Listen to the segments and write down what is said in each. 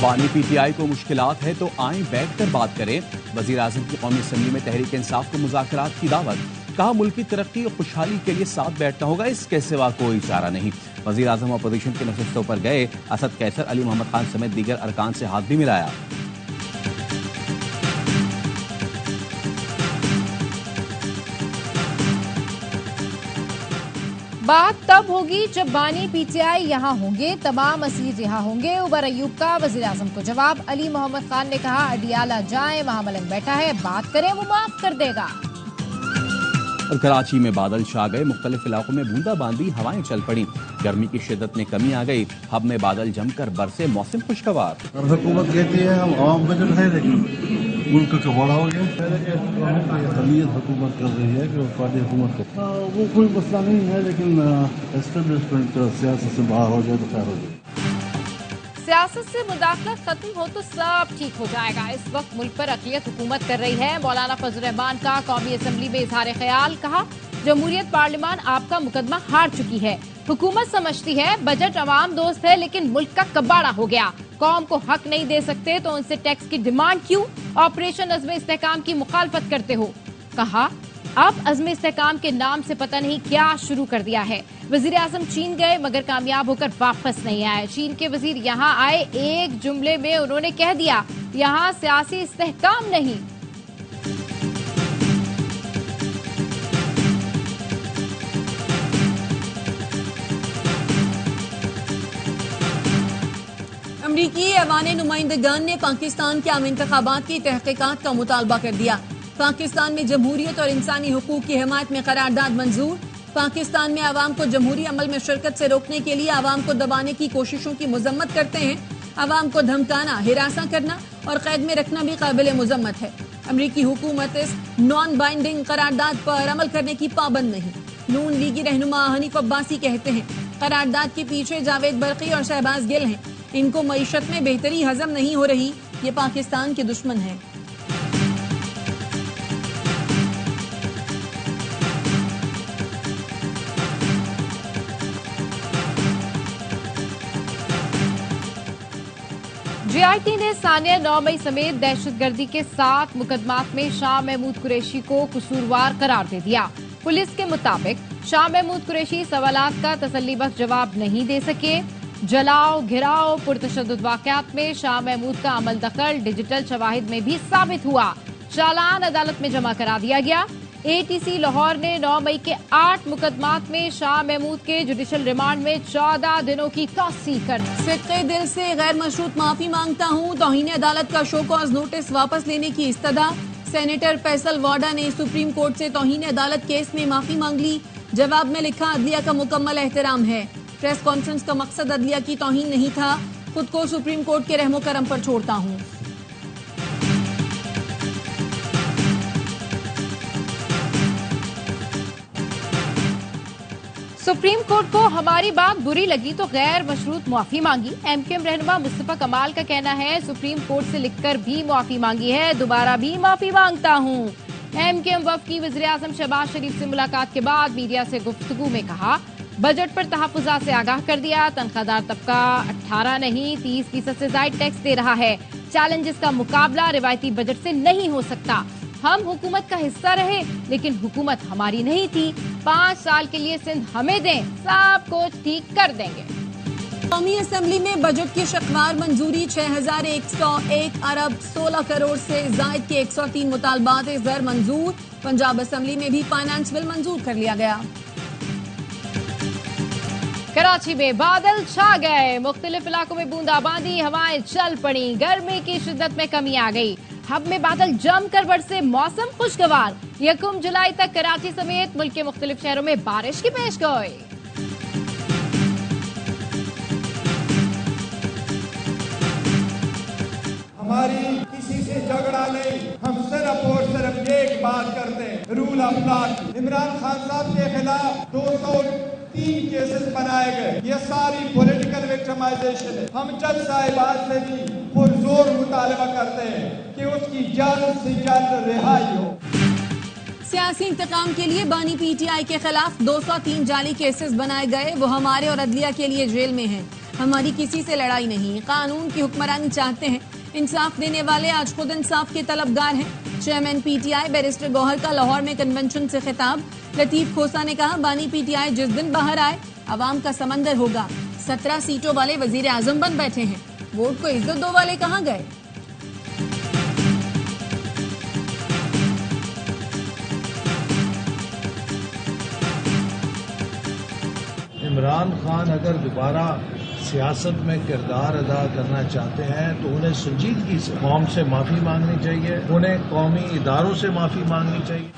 बानी पीटीआई को मुश्किलात है तो आए बैठ कर बात करें। वजीर आजम की कौमी असम्बली में तहरीक इंसाफ को मुज़ाकरात की दावत। कहा मुल्क की तरक्की और खुशहाली के लिए साथ बैठना होगा, इसके सिवा कोई चारा नहीं। वजीर आजम अपोजिशन की नशिस्तों पर गए। असद कैसर, अली मोहम्मद खान समेत दीगर अरकान से हाथ भी मिलाया। बात तब होगी जब बानी पीटीआई यहाँ होंगे, तमाम असीज यहाँ होंगे। उमर अयूब का वजीर आजम को जवाब। अली मोहम्मद खान ने कहा अडियाला जाएं, वहाँ मलंग बैठा है, बात करें वो माफ कर देगा। और कराची में बादल छा गए, मुख्तलिफ इलाकों में बूंदाबांदी, हवाएं चल पड़ी। गर्मी की शिद्दत में कमी आ गई, हब में बादल जमकर बरसे, मौसम खुशगवार। हुकूमत कहती है हम आवाम बजट है, लेकिन मुल्क का बड़ा हो गया। हुकूमत कर रही है कि पार्टी हुकूमत कर, वो कोई मसला नहीं है, लेकिन एस्टेब्लिशमेंट सियासत से बाहर हो जाए तो खैर हो जाए। सियासत से मुदाखलत खत्म हो तो सब ठीक हो जाएगा। इस वक्त मुल्क पर अक़लियत हुकूमत कर रही है। मौलाना फजल रहमान का कौमी असम्बली में इजहार ख्याल। कहा जमहूरियत पार्लियामान आपका मुकदमा हार चुकी है। हुकूमत समझती है बजट अवाम दोस्त है, लेकिन मुल्क का कबाड़ा हो गया। कौम को हक नहीं दे सकते तो उनसे टैक्स की डिमांड क्यों? ऑपरेशन अज़्म इस्तेहकाम की मुखालफत करते हो। कहा अब अज़्म इस्तेहकाम के नाम से पता नहीं क्या शुरू कर दिया है। वजीर आजम चीन गए मगर कामयाब होकर वापस नहीं आए। चीन के वजीर यहाँ आए, एक जुमले में उन्होंने कह दिया यहाँ सियासी इस्तेहकाम नहीं। अमरीकी ऐवान नुमाइंदगान ने पाकिस्तान के आम इंतखाबात की तहकीकात का मुतालबा कर दिया। पाकिस्तान में जमहूरियत और इंसानी हुकूक की हिमायत में करारदाद मंजूर। पाकिस्तान में आवाम को जमहूरी अमल में शिरकत से रोकने के लिए आवाम को दबाने की कोशिशों की मजम्मत करते हैं। आवाम को धमकाना, हिरासा करना और कैद में रखना भी काबिल मुजम्मत है। अमरीकी हुकूमत इस नॉन बाइंडिंग करारदाद पर अमल करने की पाबंद नहीं। नून लीगी रहनुमा हनीफ अब्बासी कहते हैं करारदाद के पीछे जावेद बरकी और शहबाज गिल हैं। इनको मईशत में बेहतरी हजम नहीं हो रही, ये पाकिस्तान के दुश्मन हैं। जीआईटी ने सानिया 9 मई समेत दहशतगर्दी के 7 मुकदमात में शाह महमूद कुरैशी को कसूरवार करार दे दिया। पुलिस के मुताबिक शाह महमूद कुरैशी सवालात का तसल्लीबख्श जवाब नहीं दे सके। जलाओ, घिराव, पुरतशद्दुद वाक़यात में शाह महमूद का अमल दखल डिजिटल शवाहिद में भी साबित हुआ। चालान अदालत में जमा करा दिया गया। एटीसी लाहौर ने 9 मई के 8 मुकदमात में शाह महमूद के जुडिशल रिमांड में 14 दिनों की तौसीह कर दी। सिक्के दिल से गैर मशरूत माफी मांगता हूँ, तौहीन अदालत का शो कॉज नोटिस वापस लेने की इस्तदा। सेनेटर फैसल वाडा ने सुप्रीम कोर्ट से तौहीन अदालत केस में माफी मांग ली। जवाब में लिखा अदलिया का मुकम्मल एहतराम है। प्रेस कॉन्फ्रेंस का मकसद अदलिया की तौहीन नहीं था। खुद को सुप्रीम कोर्ट के रहमो करम पर छोड़ता हूँ। सुप्रीम कोर्ट को हमारी बात बुरी लगी तो गैर मशरूत मुआफी मांगी। एमकेएम रहनुमा मुस्तफा कमाल का कहना है सुप्रीम कोर्ट से लिखकर भी मुआफी मांगी है, दोबारा भी माफी मांगता हूँ। एमकेएम वफ़द की वज़ीर आज़म शहबाज शरीफ से मुलाकात के बाद मीडिया से गुफ्तगू में कहा बजट पर तहफ़्फ़ुज़ात से आगाह कर दिया। तनख्वाहदार तबका 18 नहीं 30% से ज़ायद टैक्स दे रहा है। चैलेंजेस का मुकाबला रिवायती बजट से नहीं हो सकता। हम हुकूमत का हिस्सा रहे लेकिन हुकूमत हमारी नहीं थी। 5 साल के लिए सिंध हमें दें, सब कुछ ठीक कर देंगे। कौमी असम्बली में बजट की शक्वार मंजूरी 6101 अरब 16 करोड़ से जायद के 103 मुतालबात ज़र मंजूर। पंजाब असम्बली में भी फाइनेंस बिल मंजूर कर लिया गया। कराची में बादल छा गए, मुख्तलिफ इलाकों में बूंदाबांदी, हवाएं चल पड़ी, गर्मी की शिद्दत में कमी आ गई। हब में बादल जमकर बरसे, मौसम खुशगवार। 1 जुलाई तक कराची समेत मुल्क के मुख्तलिफ शहरों में बारिश की पेशगोई। हमारी किसी से झगड़ा नहीं, हम सिर्फ और सिर्फ एक बात करते हैं, rule of law. Imran Khan साहब के खिलाफ 203 केसेस बनाए गए। ये सारी पॉलिटिकल विक्टिमाइजेशन है। हम जज साहिबान से भी पुरजोर मुतालबा करते हैं कि उसकी जल्द से जल्द रिहाई हो। सियासी इंतकाम के लिए बानी पीटीआई के खिलाफ 203 जाली केसेस बनाए गए, वो हमारे और अदलिया के लिए जेल में हैं। हमारी किसी से लड़ाई नहीं, कानून की हुक्मरानी चाहते हैं। इंसाफ देने वाले आज खुद इंसाफ के तलबगार हैं। चेयरमैन पीटीआई बैरिस्टर गौहर का लाहौर में कन्वेंशन से खिताब। लतीफ खोसा ने कहा, बानी पीटीआई जिस दिन बाहर आए अवाम का समंदर होगा। 17 सीटों वाले वजीर आजम बन बैठे हैं, वोट को इज्जत दो वाले कहां गए? इमरान खान अगर दोबारा सियासत में किरदार अदा करना चाहते हैं तो उन्हें संजीदगी से कौम से माफी मांगनी चाहिए, उन्हें कौमी इदारों से माफी मांगनी चाहिए।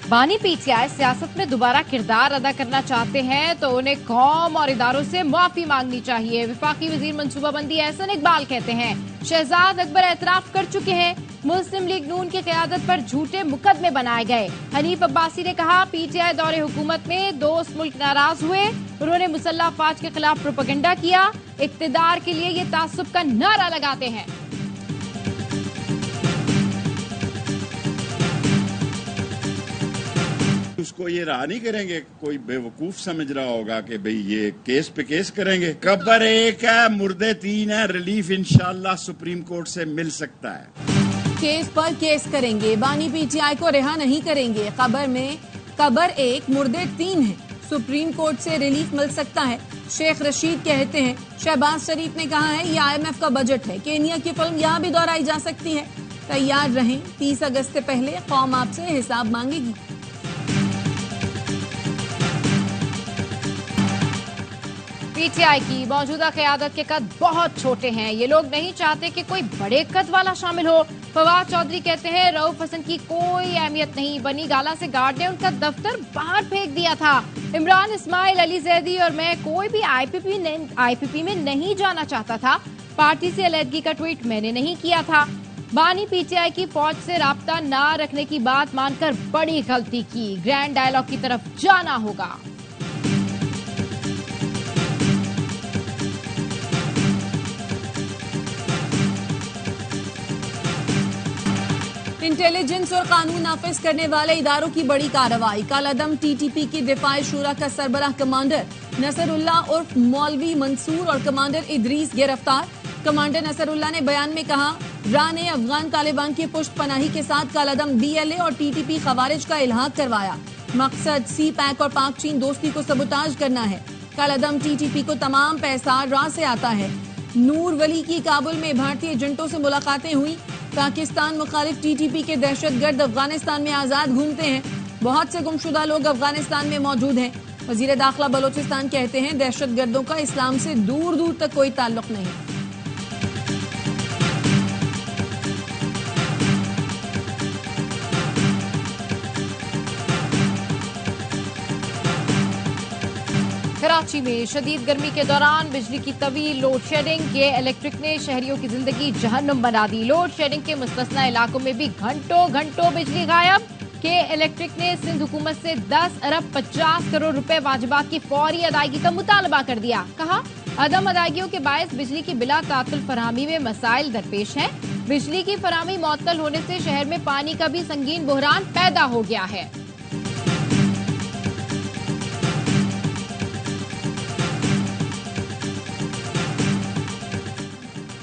बानी पीटीआई सियासत में दोबारा किरदार अदा करना चाहते हैं तो उन्हें कौम और इदारों से माफी मांगनी चाहिए। वफाकी वजीर मनसूबाबंदी एहसन इकबाल कहते हैं, शहजाद अकबर एतराफ कर चुके हैं, मुस्लिम लीग नून की क़यादत पर झूठे मुकदमे बनाए गए। हनीफ अब्बासी ने कहा, पीटीआई दौरे हुकूमत में दोस्त मुल्क नाराज हुए, उन्होंने मुसल्लह अफवाज के खिलाफ प्रोपेगेंडा किया, इक्तिदार के लिए ये तासुब का नारा लगाते हैं। उसको ये रहा नहीं करेंगे, कोई बेवकूफ समझ रहा होगा कि भाई ये केस पे केस करेंगे। कब्र एक है, मुर्दे 3 है, रिलीफ इंशाल्लाह सुप्रीम कोर्ट से मिल सकता है। केस पर केस करेंगे, बानी पीटीआई को रिहा नहीं करेंगे। कब्र 1 मुर्दे 3 है, सुप्रीम कोर्ट से रिलीफ मिल सकता है। शेख रशीद कहते हैं, शहबाज शरीफ ने कहा है ये IMF का बजट है, केनिया की फिल्म यहाँ भी दोहराई जा सकती है। तैयार रहें, 30 अगस्त से पहले कौम आपसे हिसाब मांगेगी। पीटीआई की मौजूदा क़यादत के कद बहुत छोटे हैं, ये लोग नहीं चाहते कि कोई बड़े कद वाला शामिल हो। फवाद चौधरी कहते हैं, रऊफ हसन की कोई अहमियत नहीं, बनी गाला से गार्ड ने उनका दफ्तर बाहर फेंक दिया था। इमरान, इस्माइल, अली जैदी और मैं कोई भी आईपीपी में नहीं जाना चाहता था। पार्टी से अलहदगी का ट्वीट मैंने नहीं किया था। बानी पीटीआई की फौज से राब्ता न रखने की बात मानकर बड़ी गलती की, ग्रैंड डायलॉग की तरफ जाना होगा। इंटेलिजेंस और कानून नाफिज करने वाले इदारों की बड़ी कार्रवाई। कालादम टीटीपी की दिफाई शुरा का सरबराह कमांडर नसरुल्लाह उर्फ मौलवी मंसूर और कमांडर इदरीस गिरफ्तार। कमांडर नसरुल्लाह ने बयान में कहा, रा ने अफगान तालिबान की पुष्ट पनाही के साथ कालादम BLA और टीटीपी खवारिज का इल्हाक करवाया। मकसद CPAC और पाक चीन दोस्ती को सबोताज करना है। कालादम टीटीपी को तमाम पैसा रा से आता है। नूर वली की काबुल में भारतीय एजेंटों से मुलाकातें हुई। पाकिस्तान मुखालिफ टीटीपी के दहशतगर्द अफगानिस्तान में आजाद घूमते हैं, बहुत से गुमशुदा लोग अफगानिस्तान में मौजूद हैं। वजीर दाखिला बलोचिस्तान कहते हैं, दहशतगर्दों का इस्लाम से दूर दूर तक कोई ताल्लुक नहीं। कराची में शदीद गर्मी के दौरान बिजली की तवील लोड शेडिंग के इलेक्ट्रिक ने शहरियों की जिंदगी जहन्नुम बना दी। लोड शेडिंग के मुस्तस्ना इलाकों में भी घंटों बिजली गायब। के इलेक्ट्रिक ने सिंध हुकूमत से 10 अरब 50 करोड़ रुपए वाजिबात की फौरी अदायगी का मुतालबा कर दिया। कहा, अदम अदायगियों के बायस बिजली की बिला तातुल फराहमी में मसाइल दरपेश हैं। बिजली की फराहमी मुअत्तल होने से शहर में पानी का भी संगीन बुहरान पैदा हो गया है।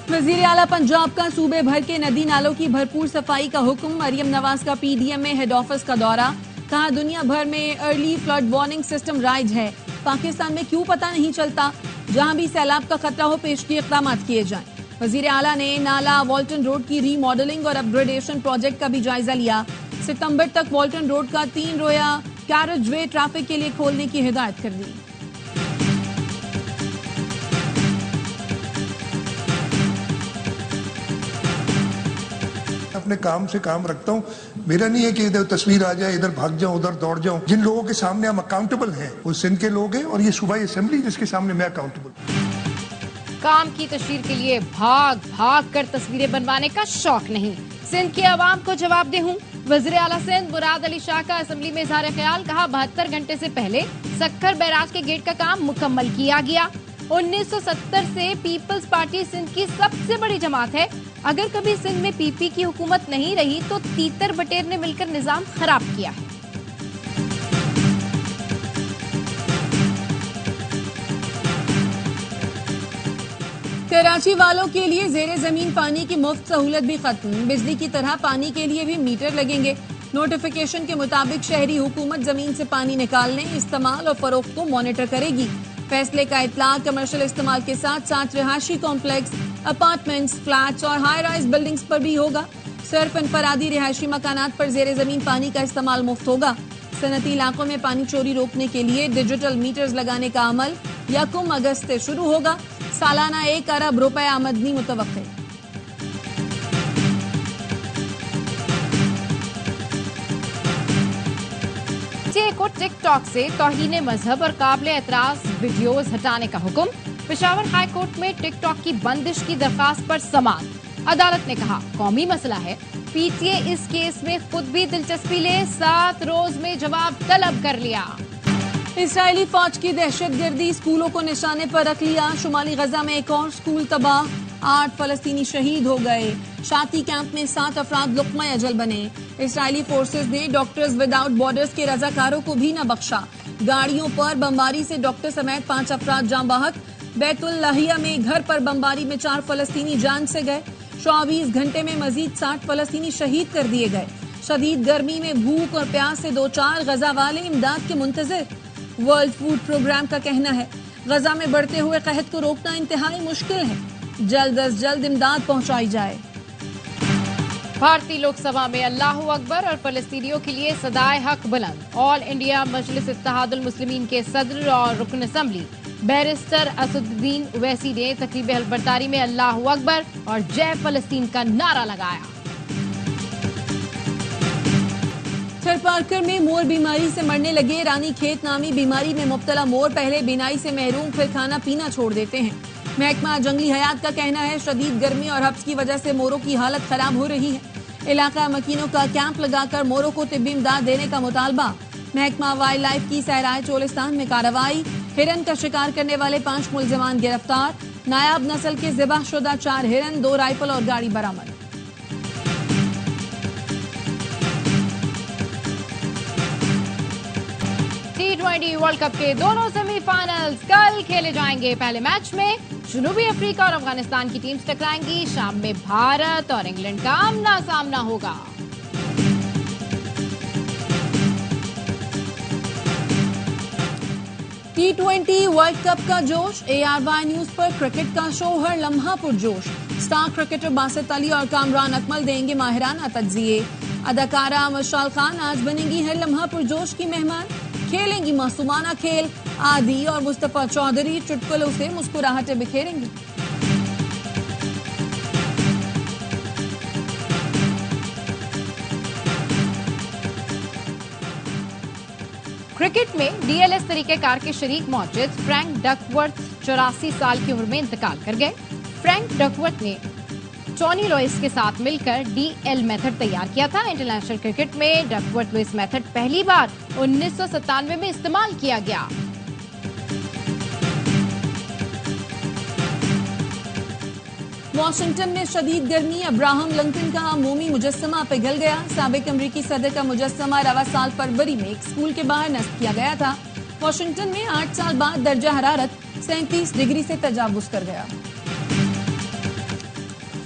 वजीर आला पंजाब का सूबे भर के नदी नालों की भरपूर सफाई का हुक्म। मरियम नवाज का PDM में हेड ऑफिस का दौरा। कहा, दुनिया भर में early flood warning system rise है, पाकिस्तान में क्यों पता नहीं चलता। जहां भी सैलाब का खतरा हो पेशगी इक़दाम किए जाएं। वजीर आला ने नाला वॉल्टन रोड की रीमॉडलिंग और अपग्रेडेशन प्रोजेक्ट का भी जायजा लिया। सितंबर तक वॉल्टन रोड का 3 रोया कैरेज वे ट्रैफिक के लिए खोलने की हिदायत कर दी। अपने काम से काम रखता हूँ। मेरा नहीं है कि इधर तस्वीर आ जाए, इधर भाग जाऊं, उधर दौड़ जाऊं। जिन लोगों के सामने हम अकाउंटेबल हैं वो सिंध के लोग हैं और ये सूबाई असेंबली जिसके सामने मैं अकाउंटेबल। काम की तशहीर के लिए भाग कर तस्वीरें बनवाने का शौक नहीं, सिंध के अवाम को जवाब दे हूँ। वज़ीर आला सिंध मुराद अली शाह का असेंबली में इज़हार ख्याल। कहा, 72 घंटे से पहले सक्खर बैराज के गेट का काम मुकम्मल किया गया। 1970 से पीपल्स पार्टी सिंध की सबसे बड़ी जमात है। अगर कभी सिंध में PP की हुकूमत नहीं रही तो तीतर बटेर ने मिलकर निजाम खराब किया है। कराची वालों के लिए जेरे जमीन पानी की मुफ्त सहूलत भी खत्म। बिजली की तरह पानी के लिए भी मीटर लगेंगे। नोटिफिकेशन के मुताबिक शहरी हुकूमत जमीन से पानी निकालने, इस्तेमाल और फरोख्त को मॉनिटर करेगी। फैसले का इतलाक कमर्शियल इस्तेमाल के साथ साथ रिहायशी कॉम्प्लेक्स, अपार्टमेंट्स, फ्लैट्स और हाई राइज बिल्डिंग्स पर भी होगा। सिर्फ इनफरादी रिहायशी मकानात पर जेरे जमीन पानी का इस्तेमाल मुफ्त होगा। सनती इलाकों में पानी चोरी रोकने के लिए डिजिटल मीटर्स लगाने का अमल 1 अगस्त से शुरू होगा। सालाना 1 अरब रुपए आमदनी मुतवक्के। को टिकटॉक से तौहीन मजहब और काबिल एतराज वीडियोस हटाने का हुक्म। पेशावर हाई कोर्ट में टिकटॉक की बंदिश की दरखास्त पर समाअत। अदालत ने कहा कौमी मसला है, पीटीए इस केस में खुद भी दिलचस्पी ले 7 रोज में जवाब तलब कर लिया। इस्राएली फौज की दहशतगर्दी स्कूलों को निशाने पर रख लिया। शुमाली गजा में एक और स्कूल तबाह, 8 फलस्तीनी शहीद हो गए। शाती कैंप में 7 अफराद लुक्मा अजल बने। इस्राएली फोर्सेस ने डॉक्टर्स विदाउट बॉर्डर्स के रजाकारों को भी न बख्शा। गाड़ियों पर बमबारी से डॉक्टर समेत 5 अफराद जान बहक। बैतुल लाहिया में घर पर बमबारी में 4 फलस्तीनी जान से गए। 24 घंटे में मजीद 60 फलस्तीनी शहीद कर दिए गए। शदीद गर्मी में भूख और प्यास से 2-4 गजा वाले इमदाद के मुंतजिर। वर्ल्ड फूड प्रोग्राम का कहना है गजा में बढ़ते हुए कहत को रोकना इंतहाई मुश्किल है, जल्द अज जल्द इमदाद पहुंचाई जाए। भारतीय लोकसभा में अल्लाहू अकबर और फलस्तीनियों के लिए सदाए हक बुलंद। ऑल इंडिया मजलिस इत्तेहादुल मुस्लिमीन के सदर और रुकन असम्बली बैरिस्टर असदुद्दीन ओवैसी ने तकरीब हल्फबरदारी में अल्लाहू अकबर और जय फलस्तीन का नारा लगाया। थरपारकर में मोर बीमारी से मरने लगे। रानी खेत नामी बीमारी में मुब्तला मोर पहले बिनाई से महरूम, फिर खाना पीना छोड़ देते हैं। महकमा जंगली हयात का कहना है शदीद गर्मी और हब्स की वजह से मोरों की हालत खराब हो रही है। इलाका मकीनों का कैंप लगाकर मोरों को तिब्बी इमदाद देने का मुतालबा। महकमा वाइल्ड लाइफ की सहराए चोलिस्तान में कार्रवाई। हिरन का शिकार करने वाले 5 मुलजमान गिरफ्तार। नायाब नस्ल के ज़िबाहशुदा 4 हिरन, 2 राइफल और गाड़ी बरामद। T20 वर्ल्ड कप के दोनों सेमीफाइनल्स कल खेले जाएंगे। पहले मैच में जनूबी अफ्रीका और अफगानिस्तान की टीम्स टकराएंगी। शाम में भारत और इंग्लैंड का आमना सामना होगा। T20 वर्ल्ड कप का जोश। ARY न्यूज पर क्रिकेट का शो हर लम्हा पुरजोश। स्टार क्रिकेटर बासित अली और कामरान अकमल देंगे माहिराना तज्जिए। अदाकारा मशाल खान आज बनेंगी हर लम्हा पुरजोश की मेहमान। खेलेंगी मासूमाना खेल। आदि और मुस्तफा चौधरी चुटकुलों से मुस्कुराहटें बिखेरेंगी। क्रिकेट में डीएलएस तरीकेकार के शरीक मौजूद फ्रैंक डकवर्थ 84 साल की उम्र में इंतकाल कर गए। फ्रैंक डकवर्थ ने टॉनी लुइस के साथ मिलकर डीएल मेथड तैयार किया था। इंटरनेशनल क्रिकेट में डकवर्थ लुइस मेथड पहली बार 1997 में इस्तेमाल किया गया। वॉशिंगटन में शदीद गर्मी। अब्राहम लिंकन का मोमी मुजस्समा पिघल गया। साबिक अमरीकी सदर का मुजस्समा रवा साल फरवरी में एक स्कूल के बाहर नस्ब किया गया था। वॉशिंगटन में 8 साल बाद दर्जा हरारत 37 डिग्री से तजावुज कर गया।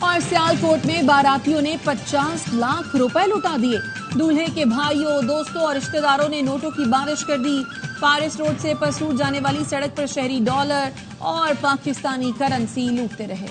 और सियालकोट में बारातियों ने 50 लाख रुपए लुटा दिए। दूल्हे के भाइयों, दोस्तों और रिश्तेदारों ने नोटों की बारिश कर दी। फारिस रोड से पसूर जाने वाली सड़क पर शहरी डॉलर और पाकिस्तानी करेंसी लूटते रहे।